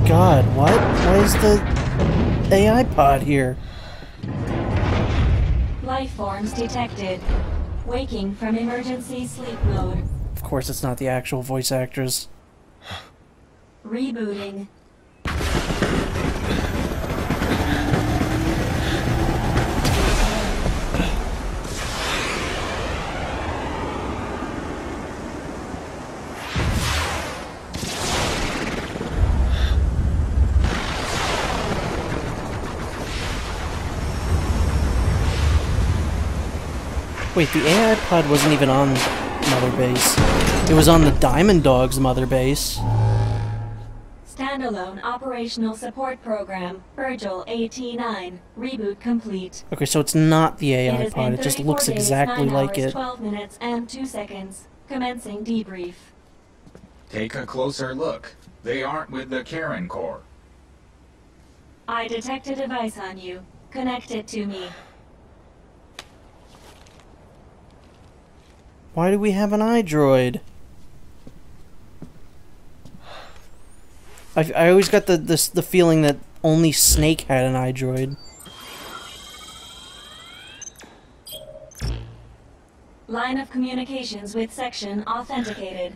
god, what? Why is the AI pod here? Life forms detected. Waking from emergency sleep mode. Of course it's not the actual voice actors. Rebooting. Wait, the AI pod wasn't even on Mother Base. It was on the Diamond Dog's Mother Base. Standalone operational support program. Virgil AT9. Reboot complete. Okay, so it's not the AI It has pod. been It just 34 looks days, exactly 9 like hours, it. 12 minutes and 2 seconds. Commencing debrief. Take a closer look. They aren't with the Karen Corps. I detect a device on you. Connect it to me. Why do we have an iDroid? I always got the feeling that only Snake had an iDroid. Line of communications with section authenticated.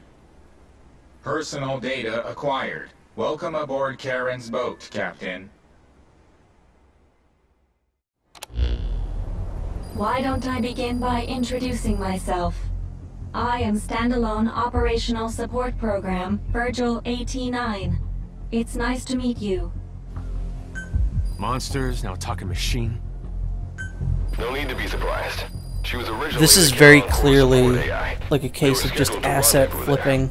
Personal data acquired. Welcome aboard Karen's boat, Captain. Why don't I begin by introducing myself? I am Standalone Operational Support Program, Virgil AT9. It's nice to meet you. Monsters, now talking machine. No need to be surprised. She was originally This is the very Karen Corps clearly support AI. like a case of just scheduled to asset rendezvous there. flipping.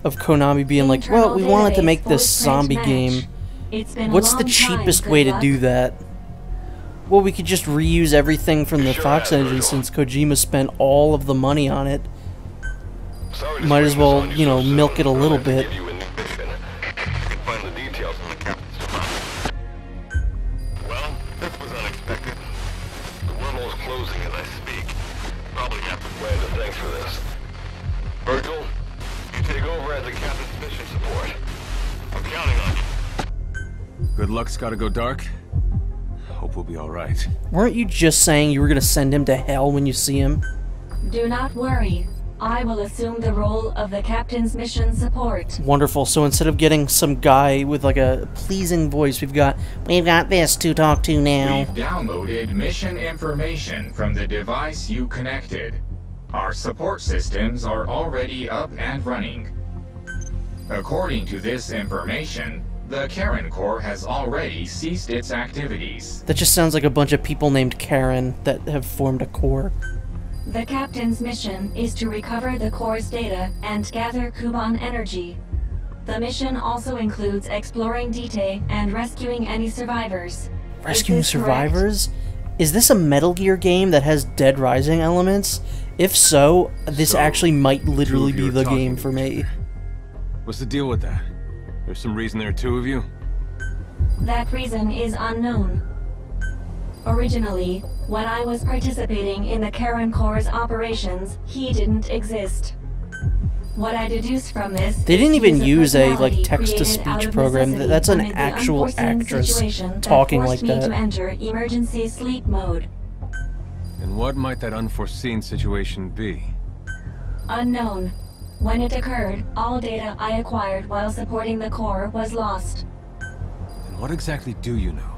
Of Konami being like, well, we wanted to make this zombie game. What's the cheapest way to do that? Well, we could just reuse everything from the Sure Fox have, engine Virgil. since Kojima spent all of the money on it. Sorry to Might as spring well, this on you know, so soon, milk it a but little I have to bit. give you a new mission. You can find the details in the captain's deposit. Well, this was unexpected. The wormhole's closing as I speak. Probably have to plan to thanks for this. Virgil, you take over as the captain's mission support. I'm counting on you. Good luck's gotta go dark. Hope we'll be alright. Weren't you just saying you were gonna send him to hell when you see him? Do not worry. I will assume the role of the captain's mission support. Wonderful. So instead of getting some guy with like a pleasing voice, we've got this to talk to now. We've downloaded mission information from the device you connected. Our support systems are already up and running. According to this information, the Karen Corps has already ceased its activities. That just sounds like a bunch of people named Karen that have formed a core. The captain's mission is to recover the core's data and gather Kuban energy. The mission also includes exploring Dite and rescuing any survivors. Rescuing Is this correct? survivors? Is this a Metal Gear game that has Dead Rising elements? If so, this So, actually might literally two of you be are the talking game to for each me. other. What's the deal with that? There's some reason there are two of you? That reason is unknown. Originally, when I was participating in the Karen Corps' operations, he didn't exist. What I deduced from this They didn't is even he's use a like personality text-to-speech created out of program. necessity That's an amid the actual unforeseen actress situation that talking forced like me that. to enter emergency sleep mode. And what might that unforeseen situation be? Unknown. When it occurred, all data I acquired while supporting the Corps was lost. And what exactly do you know?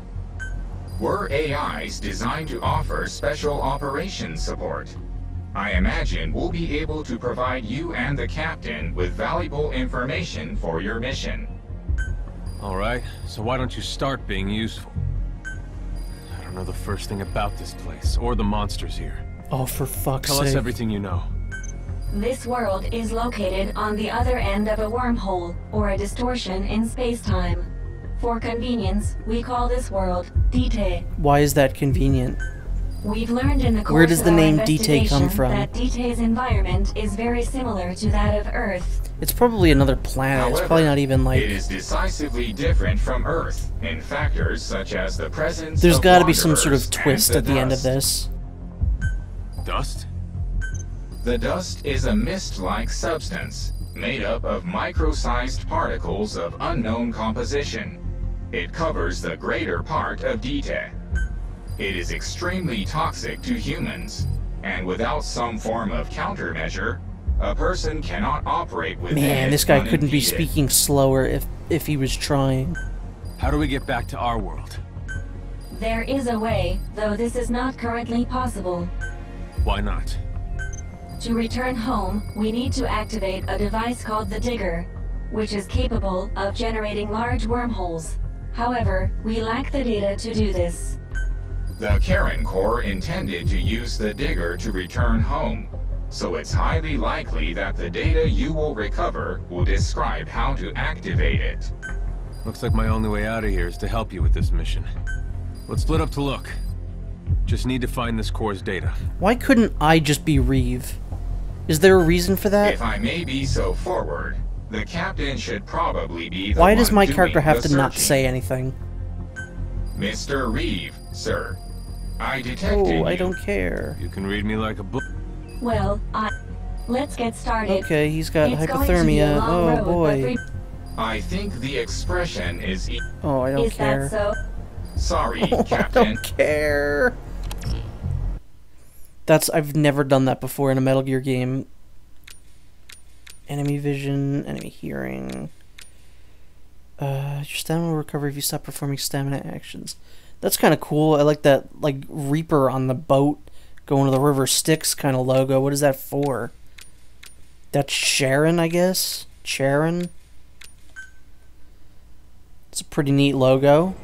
We're AIs designed to offer special operations support. I imagine we'll be able to provide you and the captain with valuable information for your mission. Alright, so why don't you start being useful? I don't know the first thing about this place, or the monsters here. Oh, for fuck's Tell sake. us everything you know. This world is located on the other end of a wormhole, or a distortion in space-time. For convenience, we call this world Dite. Why is that convenient? We've learned in the course Where does of the our name Dite investigation come from? that Dite's environment is very similar to that of Earth. It's probably another planet. It's probably not even like... It is decisively different from Earth in factors such as the presence There's of gotta be some sort wanderers of and twist at the end of dust. this. Dust? The dust is a mist-like substance, made up of micro-sized particles of unknown composition. It covers the greater part of DTA. It is extremely toxic to humans, and without some form of countermeasure, a person cannot operate with Man, it this guy couldn't be unimpeded. speaking slower if he was trying. How do we get back to our world? There is a way, though this is not currently possible. Why not? To return home, we need to activate a device called the Digger, which is capable of generating large wormholes. However, we lack the data to do this. The Karen Corps intended to use the Digger to return home, so it's highly likely that the data you will recover will describe how to activate it. Looks like my only way out of here is to help you with this mission. Let's split up to look. Just need to find this core's data. Why couldn't I just be Reeve? Is there a reason for that? If I may be so forward, the captain should probably be the Why does one my doing character have the to not searching. say anything? Mr. Reeve, sir. I detected Oh, I you. don't care. You can read me like a book. Well, let's get started. Okay, he's got It's going to be a hypothermia. long Oh road, boy. I think the expression is... Oh, I don't Is care. that so? Sorry, Oh, I Captain. don't care. I've never done that before in a Metal Gear game. Enemy vision, enemy hearing. Your stamina will recover if you stop performing stamina actions. That's kind of cool. I like that, like, Reaper on the boat going to the river Styx kind of logo. What is that for? That's Sharon, I guess? Sharon? It's a pretty neat logo.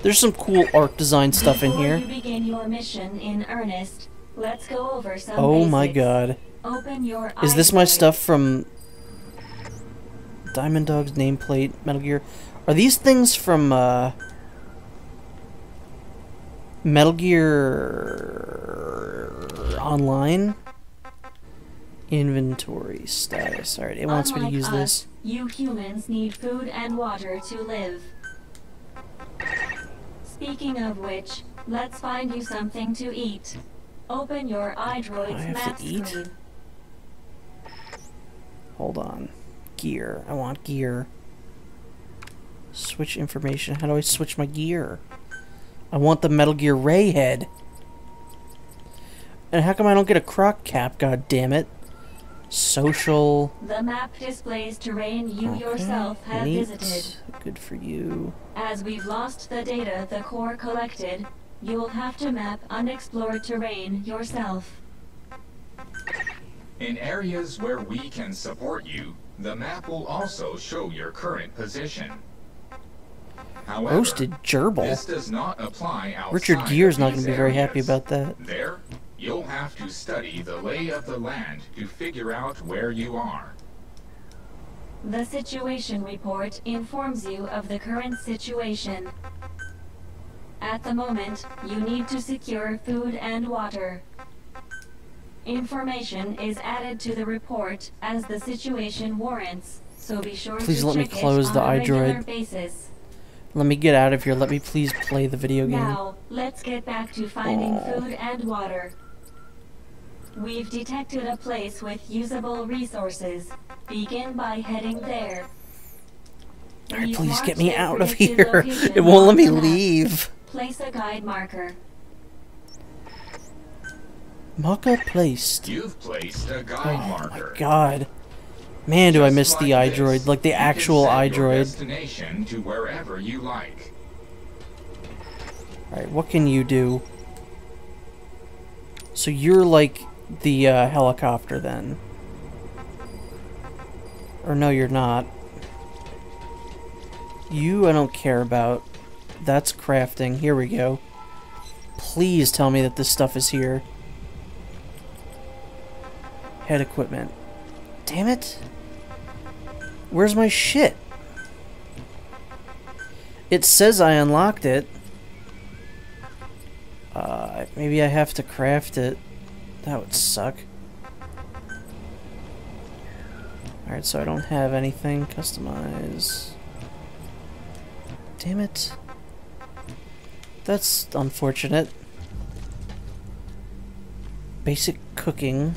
There's some cool art design stuff in Before here. you begin your mission in earnest, let's go over some Oh my basics. god. Open your Is this my eyes stuff from Diamond Dog's nameplate, Metal Gear? Are these things from Metal Gear Online? Inventory status. Alright, it wants me to Unlike use us, this. You humans need food and water to live. Speaking of which, let's find you something to eat. Open your iDroid's I have map to eat? screen. Hold on. Gear. I want gear. Switch information. How do I switch my gear? I want the Metal Gear Ray head. And how come I don't get a croc cap, god damn it? Social. The map displays terrain you Okay, yourself have neat. visited. Good for you. As we've lost the data the Corps collected, you will have to map unexplored terrain yourself. In areas where we can support you, the map will also show your current position. However, Roasted gerbil. this does not apply outside Richard Gere's of not these going to be very happy areas. about that. There, you'll have to study the lay of the land to figure out where you are. The situation report informs you of the current situation. At the moment, you need to secure food and water. Information is added to the report as the situation warrants, so be sure Please to let me check close it the on a regular iDroid. basis. Let me get out of here. Let me please play the video game. Now, let's get back to finding food and water. We've detected a place with usable resources. Begin by heading there. Alright, We've please marked get me their out of predicted here. location It won't let on me the map. leave. Place a guide marker. Marker placed. You've placed a guide Oh marker. my god. Man, do I Just miss the like iDroid. this, Like the you can actual set your iDroid. destination to wherever you like. Alright, what can you do? So you're like the helicopter then. Or no, you're not. You I don't care about. That's crafting. Here we go. Please tell me that this stuff is here. Head equipment. Damn it. Where's my shit? It says I unlocked it. Maybe I have to craft it. That would suck. Alright, so I don't have anything. Customize. Damn it. That's unfortunate. Basic cooking.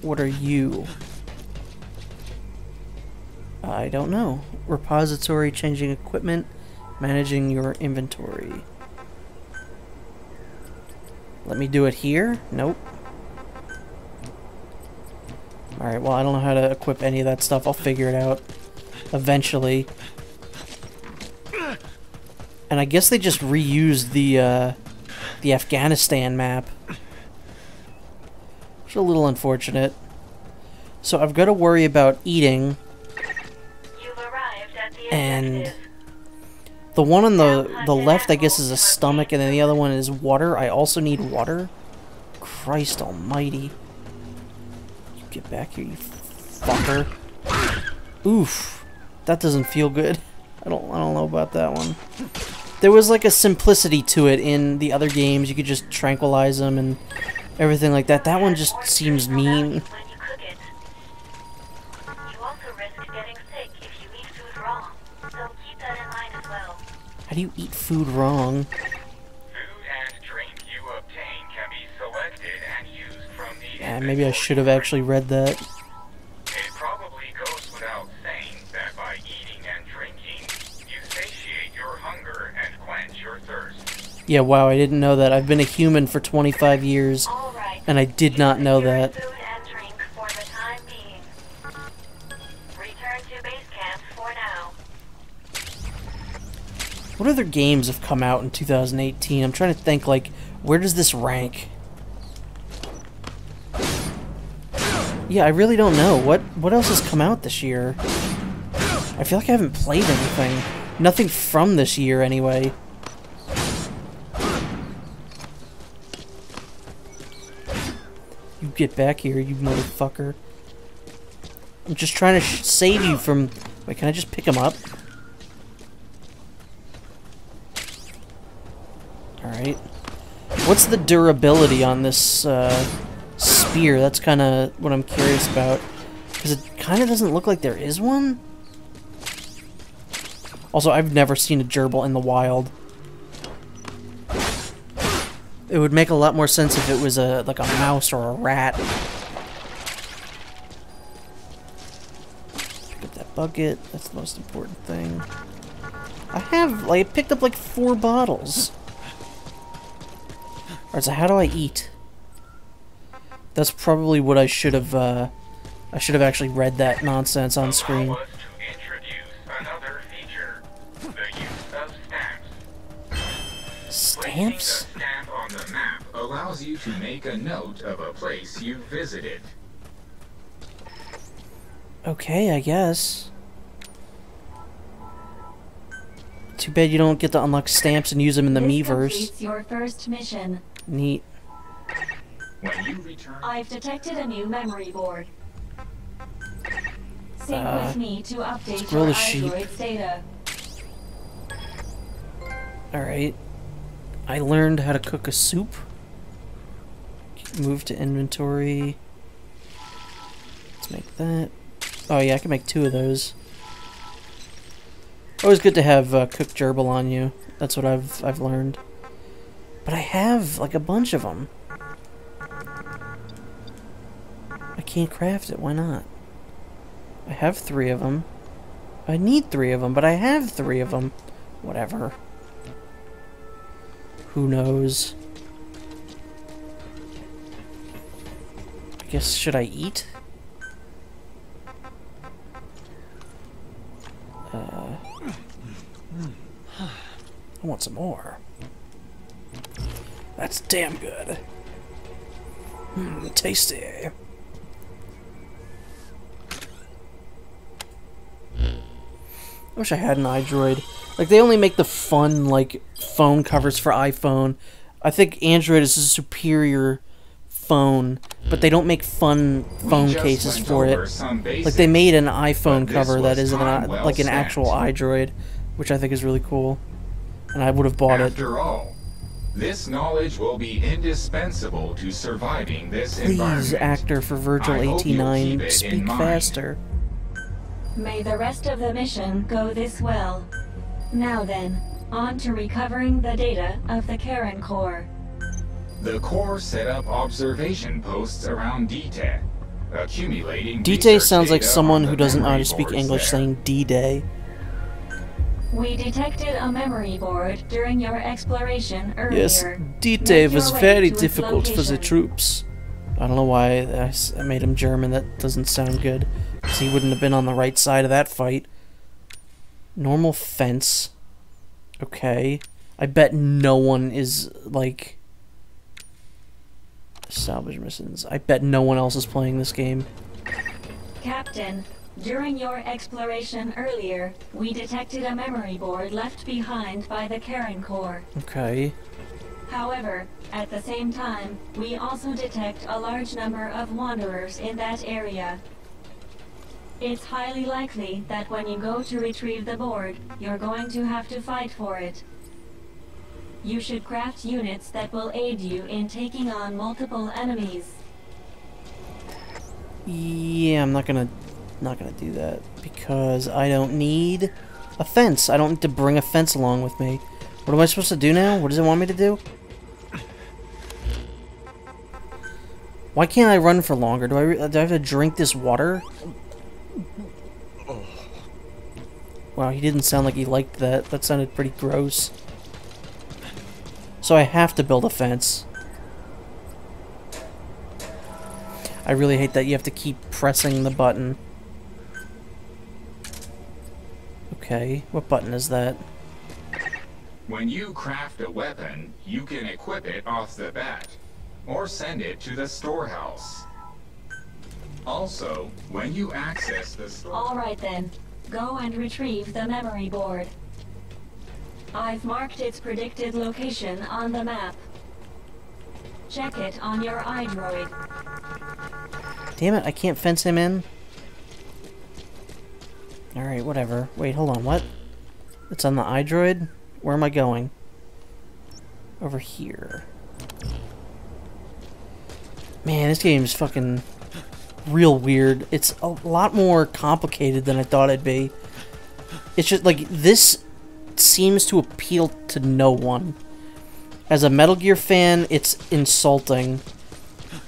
What are you? I don't know. Repository, changing equipment, managing your inventory. Let me do it here? Nope. Alright, well, I don't know how to equip any of that stuff. I'll figure it out eventually. And I guess they just reused the Afghanistan map. Which is a little unfortunate. So I've got to worry about eating. You've arrived at the And objective. the one on the left, I guess, is a stomach, and then the other one is water. I also need water. Christ almighty. Get back here, you fucker. Oof. That doesn't feel good. I don't know about that one. There was like a simplicity to it in the other games. You could just tranquilize them and everything like that. That one just seems mean. When you cook it. You also risk getting sick if you eat food raw, so keep that in mind as well. How do you eat food wrong? Food and drink you obtain can be selected and used from the Yeah, maybe I should have actually read that. It probably goes without saying that by eating and drinking, you satiate your hunger and quench your thirst. Yeah, wow, I didn't know that. I've been a human for 25 years, All right. and I did not know Secure that. Food and drink for the time being. Return to base camp for now. What other games have come out in 2018? I'm trying to think, like, where does this rank? Yeah, I really don't know. What else has come out this year? I feel like I haven't played anything. Nothing from this year, anyway. You get back here, you motherfucker. I'm just trying to save you from... Wait, can I just pick him up? Alright. What's the durability on this spear? That's kind of what I'm curious about. Because it kind of doesn't look like there is one. Also, I've never seen a gerbil in the wild. It would make a lot more sense if it was like a mouse or a rat. Pick up that bucket. That's the most important thing. I picked up like 4 bottles. Alright, so how do I eat? That's probably what I should have actually read that nonsense on screen. Allow us to introduce another feature, the use of stamps. Stamps? Placing a stamp on the map allows you to make a note of a place you visited. Okay, I guess. Too bad you don't get to unlock stamps and use them in the This Miiverse. completes your first mission. Neat. When you return, I've detected a new memory board. Sync with me to update grill your the sheep. iDroid's data. Alright. I learned how to cook a soup. Move to inventory. Let's make that. Oh yeah, I can make 2 of those. Always good to have cooked gerbil on you. That's what I've learned. But I have like a bunch of them. I can't craft it. Why not? I have 3 of them. I need 3 of them, but I have 3 of them. Whatever. Who knows? I guess, should I eat? I want some more. That's damn good. Tasty. I wish I had an iDroid. Like, they only make the fun, like, phone covers for iPhone. I think Android is a superior phone, but they don't make fun phone cases for it. Like, they made an iPhone cover that is like an actual iDroid, which I think is really cool. And I would have bought it. after all, this knowledge will be indispensable to surviving this environment. Please, actor for Virgil I hope you'll keep 89, it speak in mind. faster. May the rest of the mission go this well. Now then, on to recovering the data of the Karen Core. The Corps set up observation posts around DTA, Accumulating D-Day research sounds like data someone on who the doesn't know how memory to speak boards English there. saying D-Day. We detected a memory board during your exploration earlier. Yes, D-Day Make your was way very to its difficult for the location. troops. I don't know why I made him German. That doesn't sound good. 'Cause he wouldn't have been on the right side of that fight. Normal fence. Okay. I bet no one is, like... Salvage missions. I bet no one else is playing this game. Captain, during your exploration earlier, we detected a memory board left behind by the Karen Corps. Okay. However, at the same time, we also detect a large number of wanderers in that area. It's highly likely that when you go to retrieve the board, you're going to have to fight for it. You should craft units that will aid you in taking on multiple enemies. Yeah, I'm not gonna do that because I don't need a fence. I don't need to bring a fence along with me. What am I supposed to do now? What does it want me to do? Why can't I run for longer? Do I have to drink this water? Wow, he didn't sound like he liked that. That sounded pretty gross. So I have to build a fence. I really hate that you have to keep pressing the button. Okay, what button is that? When you craft a weapon, you can equip it off the bat, or send it to the storehouse. Also, when you access the store... All right then, go and retrieve the memory board. I've marked its predicted location on the map. Check it on your iDroid. Damn it, I can't fence him in. Alright, whatever. Wait, hold on, what? It's on the iDroid? Where am I going? Over here. Man, this game is fucking real weird. It's a lot more complicated than I thought it'd be. It's just, like, this seems to appeal to no one. As a Metal Gear fan, it's insulting.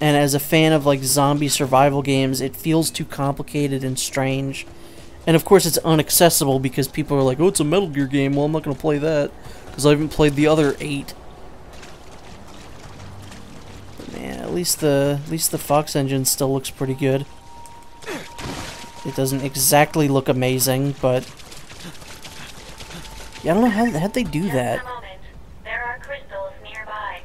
And as a fan of, like, zombie survival games, it feels too complicated and strange. And of course it's inaccessible because people are like, oh, it's a Metal Gear game. Well, I'm not going to play that because I haven't played the other 8. But man, at least the Fox engine still looks pretty good. It doesn't exactly look amazing, but yeah, I don't know how'd they do that. Just a moment. There are crystals nearby.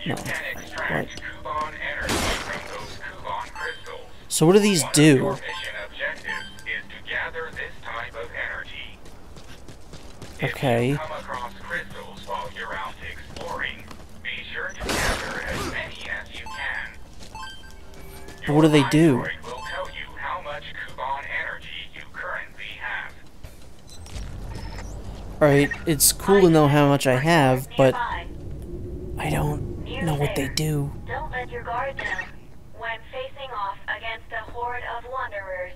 You No. can extract Kuban energy from those Kuban crystals. So what do these One of do? your mission objectives is to gather this type of energy. Okay. If you come across crystals while you're out exploring, be sure to gather as many as you can. But what do they do? Your iDroid will tell you how much Kuban energy you currently have. Alright, it's cool to know how much I have, but Nearby. I don't know what they do. Don't let your guard down. When facing off against a horde of wanderers,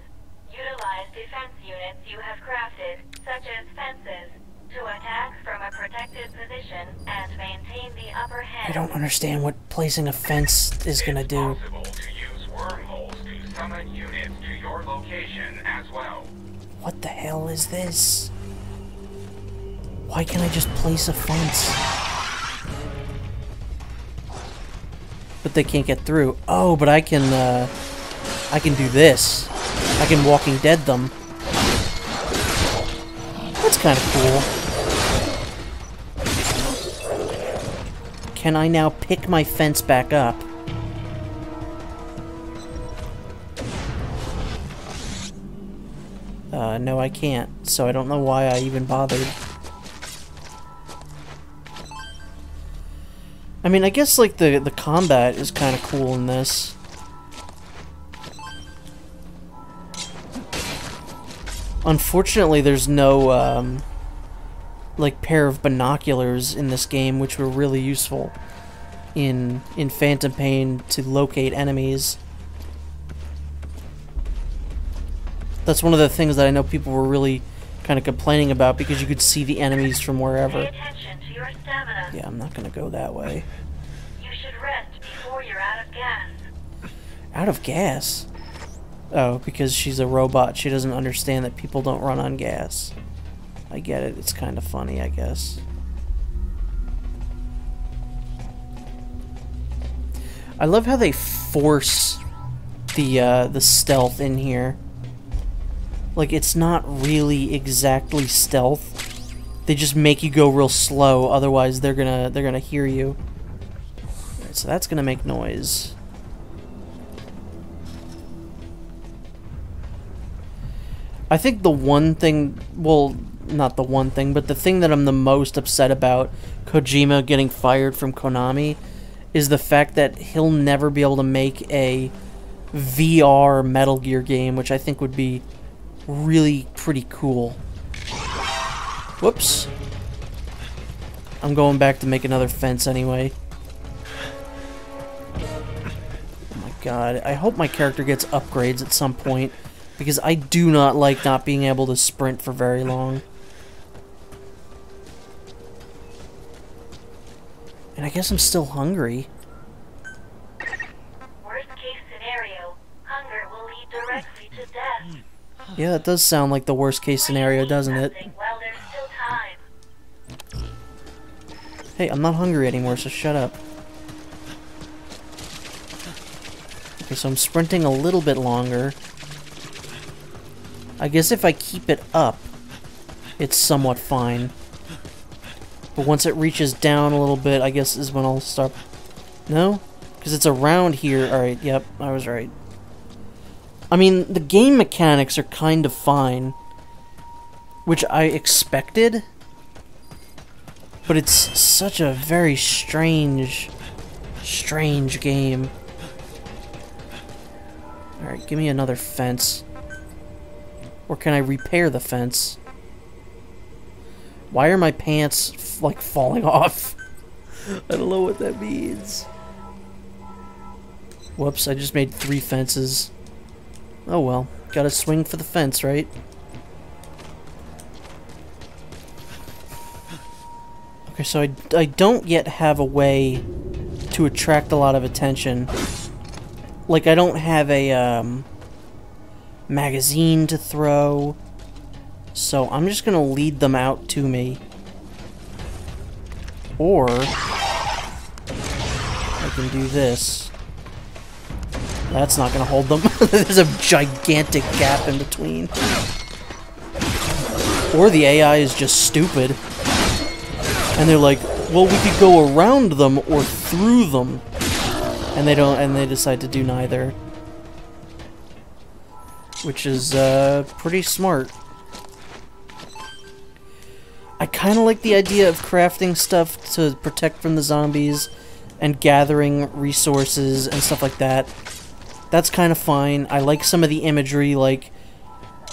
utilize defense units you have crafted, such as fences, to attack from a protected position and maintain the upper hand. I don't understand what placing a fence is gonna It's do. possible to use wormholes to summon units to your location as well. What the hell is this? Why can't I just place a fence? But they can't get through. Oh, but I can do this. I can Walking Dead them. That's kind of cool. Can I now pick my fence back up? No, I can't. So I don't know why I even bothered. I mean, I guess, like, the combat is kind of cool in this. Unfortunately, there's no, like, pair of binoculars in this game, which were really useful in Phantom Pain to locate enemies. That's one of the things that I know people were really kind of complaining about, because you could see the enemies from wherever. Pay attention to your stamina. Yeah, I'm not gonna go that way. You should rest before you're out of gas. Out of gas? Oh, because she's a robot. She doesn't understand that people don't run on gas. I get it. It's kind of funny, I guess. I love how they force the stealth in here. Like, it's not really exactly stealth. They just make you go real slow, otherwise they're gonna hear you. Alright, so that's gonna make noise. I think the one thing, well, not the one thing, but the thing that I'm the most upset about Kojima getting fired from Konami is the fact that he'll never be able to make a VR Metal Gear game, which I think would be really pretty cool. Whoops. I'm going back to make another fence anyway. Oh my god, I hope my character gets upgrades at some point, because I do not like not being able to sprint for very long. And I guess I'm still hungry. Worst case scenario, hunger will lead directly to death. Yeah, that does sound like the worst case scenario, doesn't it? While there's still time. Hey, I'm not hungry anymore, so shut up. Okay, so I'm sprinting a little bit longer. I guess if I keep it up, it's somewhat fine. But once it reaches down a little bit, I guess is when I'll start... No? Because it's around here. Alright, yep, I was right. I mean, the game mechanics are kind of fine. Which I expected. But it's such a very strange game. Alright, give me another fence. Or can I repair the fence? Why are my pants, like, falling off? I don't know what that means. Whoops, I just made 3 fences. Oh well, gotta swing for the fence, right? Okay, so I don't yet have a way to attract a lot of attention. Like, I don't have a, magazine to throw. So I'm just gonna lead them out to me. Or I can do this. That's not gonna hold them. There's a gigantic gap in between. Or the AI is just stupid. And they're like, well, we could go around them or through them. And they don't, and they decide to do neither. Which is pretty smart. I kind of like the idea of crafting stuff to protect from the zombies and gathering resources and stuff like that. That's kind of fine. I like some of the imagery, like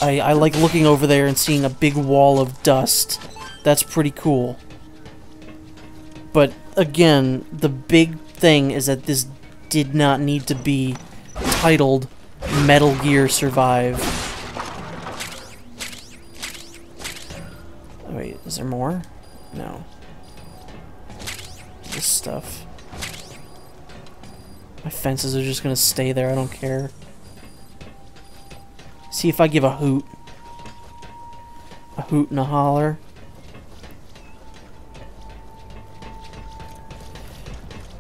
I like looking over there and seeing a big wall of dust. That's pretty cool. But again, the big thing is that this did not need to be titled Metal Gear Survive. Wait, is there more? No. This stuff. My fences are just gonna stay there, I don't care. See if I give a hoot. A hoot and a holler.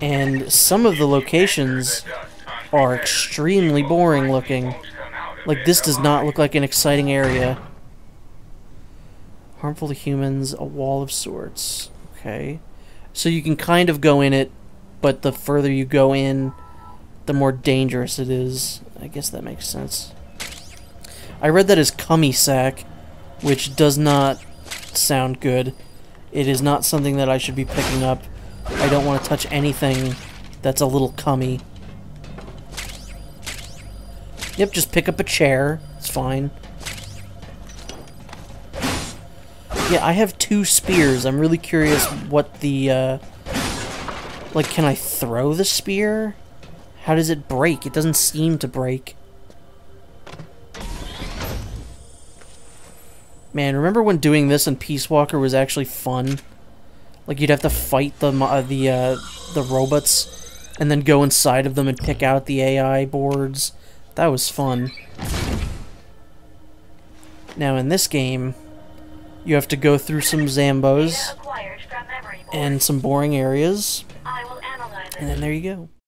And some of the locations are extremely boring looking. Like, this does not look like an exciting area. Harmful to humans, a wall of sorts. Okay. So you can kind of go in it, but the further you go in, the more dangerous it is. I guess that makes sense. I read that as Cummy sack, which does not sound good. It is not something that I should be picking up. I don't want to touch anything that's a little cummy. Yep, just pick up a chair. It's fine. Yeah, I have 2 spears. I'm really curious what the, like, can I throw the spear? How does it break? It doesn't seem to break. Man, remember when doing this in Peace Walker was actually fun? Like, you'd have to fight the robots and then go inside of them and pick out the AI boards. That was fun. Now in this game, you have to go through some Zambos Data acquired from memory board. and some boring areas, I will analyze it. and then there you go.